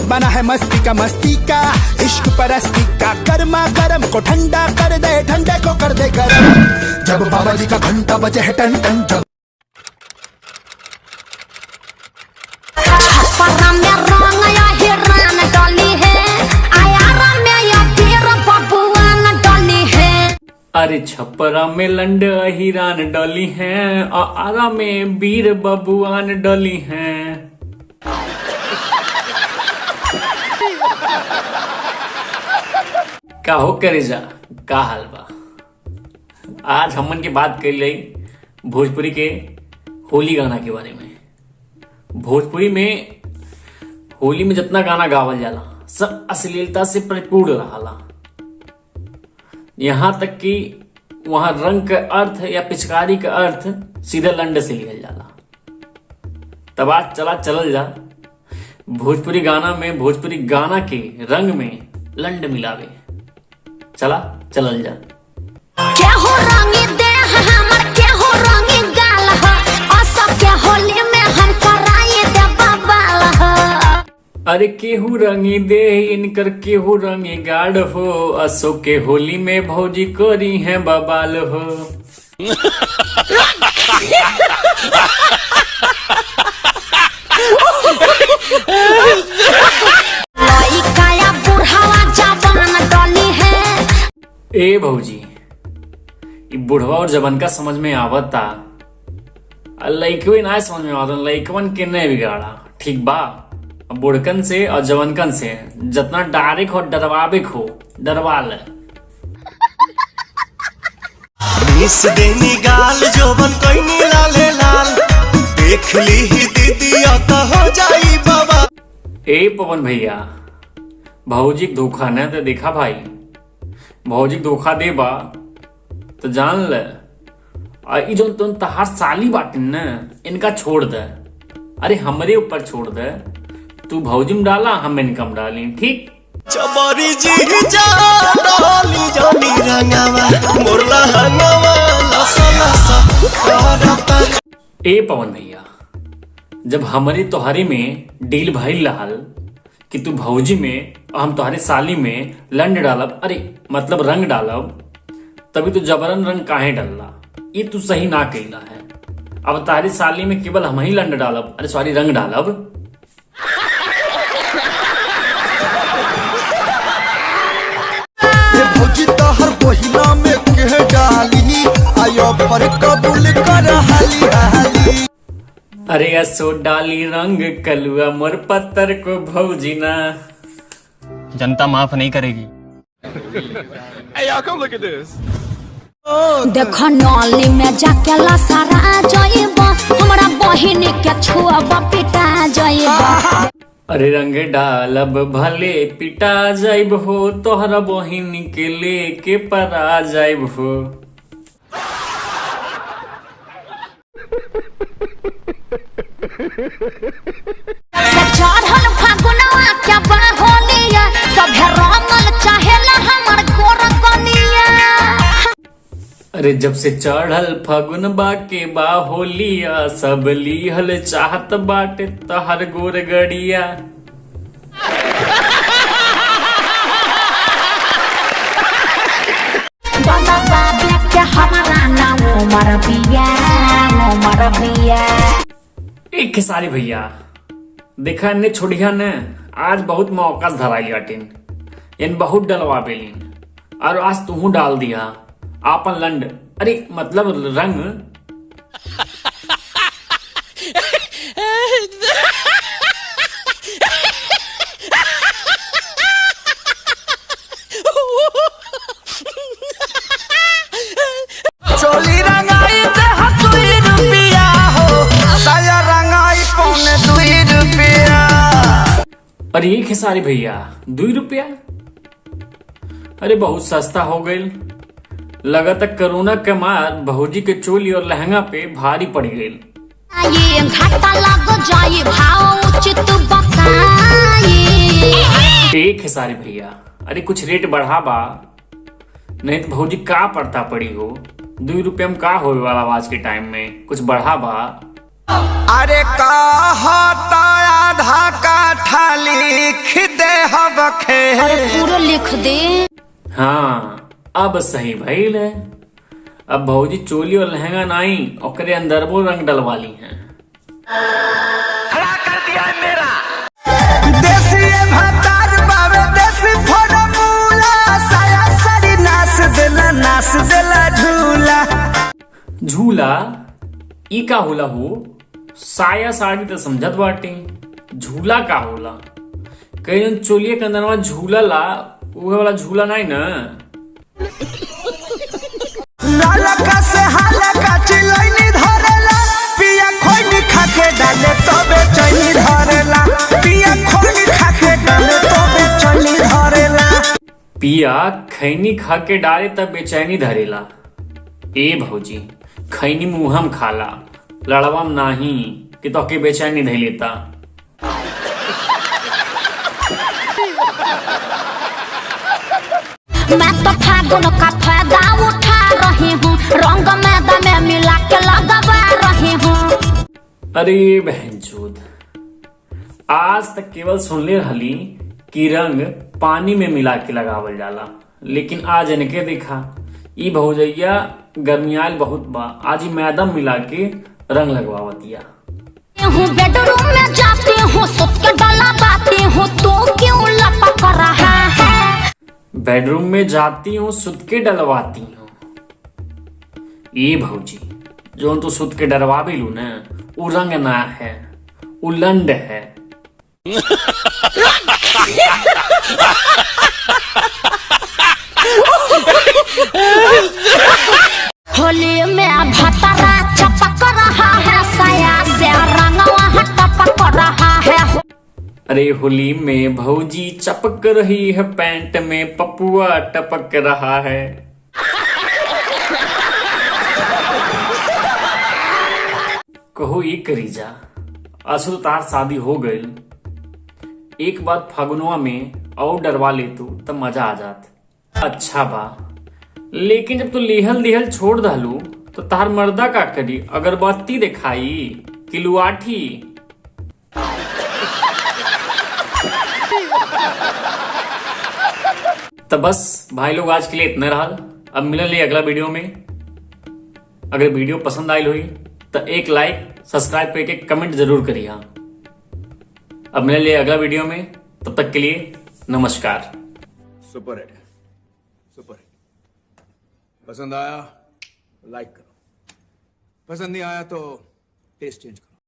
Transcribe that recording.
बना है मस्ती का इश्क परस्ती का। गर्मा गर्म को ठंडा कर दे, ठंडे को कर दे गर्म। जब बाबा जी का घंटा बजे है टन टन, जब अरे छपरा में लंड हिरान डली हैं और आरा में बीर बबुआन डली हैं। का हो करे जा, का हाल बा। आज हमन की बात कर ली भोजपुरी के होली गाना के बारे में। भोजपुरी में होली में जितना गाना गावल जाला सब अश्लीलता से परिपूर्ण रहा। यहां तक कि वहां रंग का अर्थ या पिचकारी का अर्थ सीधे लंड से लिया जाला। तब आज चलल जा भोजपुरी गाना में, भोजपुरी गाना के रंग में लंड मिलावे। चलल जा। क्या हो रंगी दे हमर, क्या हो रंगी गाल हो, असब के होली में हम कराए दे बबाल हो। अरे केहू रंगी दे इनकर, केहू रंगी गाड़ हो, असो के होली में भौजी करी है बबाल हो। ए भौजी, बुढ़वा और जवन का समझ में आवता, लइकवे ना समझ में आवता। लइकवन के नहीं बिगाड़ा, ठीक बा। बुढ़कन से और जवनकन से जितना डारे हो डरवाबे हो डरवा ले। गाल जोबन कोई लाले लाल, देख ली ही दीदी तो हो जाई बाबा। ए पवन भैया, भौजी धोखा न तो देखा भाई, भौजी धोखा देबा तो जान ले। और जो तुम तहार साली बाटिन न, इनका छोड़ दे। अरे हमरे ऊपर छोड़ दे, तू भौजी में डाला, हम इनकम डाली, ठीक। चबरी जी जा डाली जानी रंगावा, मुरला हंगावा लसा लसा करता। ए पवन भैया, जब हमारी तोहारी में डील भइल रहल कि तू भौजी में और हम तुम्हारे साली में लंड डालब, अरे मतलब रंग डालब, तभी तू जबरन रंग काहे डालला। ये तू सही ना कहला है। अब तारी साली में केवल हम ही लंड डालब, अरे सॉरी रंग डालब। भौजी तो हर बहिना में कह डाली, आयो पर कबूल कर हाली हाली। अरे असो डाली रंग कलुआ मोर पत्थर को भौजी ना। जनता माफ नहीं करेगी। देखो नौली में जाके लसारा जाइबा, हमरा बहिन के छुआ पिटा जाइबा। अरे रंग डालब भले पिटा जाइब हो, तोहरा बहिन के लेके परा जाइब हो। चढ़ल फागुनवा क्या होलिया, सभे रंगल चाहेला हमर गोरकनिया। अरे जब से चढ़ल फगुन बाके बा होलिया, सब लीहल चाहत बाटे तहर गोर गड़िया। बाबा बाबे के हमारा नाम उमर बिया, उमर बिया। एक खेसारी भैया, देखा इन्ने छोड़िया ने, आज बहुत मौका धराई अटिन, इन बहुत डलवा बेलिन, और आज तुम डाल दिया आपन लंड, अरे मतलब रंग। चोली रंगाई ते 2 रुपया हो, साया रंगाई पौने 2 रुपया। अरे एक खेसारी भैया 2 रुपया, अरे बहुत सस्ता हो गई। लगातार कोरोना के मार भौजी के चोली और लहंगा पे भारी पड़ गई। ये घाटा लग जाए भाव उचित बताइए। एक खेसारी भैया, अरे कुछ रेट बढ़ा बा, नहीं तो भौजी का पड़ता पड़ी हो। 2 रुपया में का होने वाला आज के टाइम में, कुछ बढ़ा बा। अरे कहता आधा का थाली लिख दे हवखे। अरे पूरा लिख दे। हाँ अब सही भइल है। अब भौजी चोली और लहंगा नाई ओकरे अंदर वो रंग डलवा ली हैं। देसी भातार बावे देसी फॉर्मूला, साया साड़ी नाच देला झूला। झूला ई का होला हो? साया साड़ी तो समझत बाटे, झूला का होला? कहीं चोलिए के अंदर झूला ला उहे वाला झूला नहीं ना। लालका से हालका चिलैनी धरेला, पिया खोइनी खाके डाले तो बेचैनी धरेला, पिया खोइनी खाके डाले तो बेचैनी धरेला। पिया खैनी खा के डाले तब बेचैनी धरेला। ए भौजी खैनी मुहम खाला, लड़वाम नाही कि तो के बेचैनी धै लेता। मैं तो फागुन का फायदा उठा रही हूँ, रंग मैदा में मिला के लगवा रही हूँ। अरे बहनचोद, आज तक केवल सुनले रहली कि रंग पानी में मिला के लगावल जाला, लेकिन आज इनके देखा ई भौजैया गर्मियाल बहुत बा, आज ही मैदा मिला के रंग लगवावतिया। बेडरूम में जाती हूँ, सुत के डाला बाती हूँ, तू क्यों लपक रहा है? बेडरूम में जाती हूँ सुत के डलवाती हूँ। ये भौजी जो तू सुत के डरवा भी लू ना, वो रंग ना है, वो लंड है। होली में भतरा चपक रहा है, साया से रंगवा टपक रहा है। अरे होली में भौजी चपक रही है, पैंट में पपुआ टपक रहा है। कहो ये करी जा, असुल तार शादी हो गई, एक बात फागुनवा में और डरवा ले तू तब मजा आ जात। अच्छा बा, लेकिन जब तू लेहल देहल छोड़ दहलू तो तार मर्दा का करी? अगरबत्ती दिखाई कि लुआठी? तो बस भाई लोग आज के लिए इतना रहा। अब मिलने अगला वीडियो में। अगर वीडियो पसंद आई हुई तो एक लाइक सब्सक्राइब करके कमेंट जरूर करिए। अब मिलने अगला वीडियो में, तब तक के लिए नमस्कार। Super hit, super hit. पसंद आया लाइक करो, पसंद नहीं आया तो टेस्ट चेंज करो।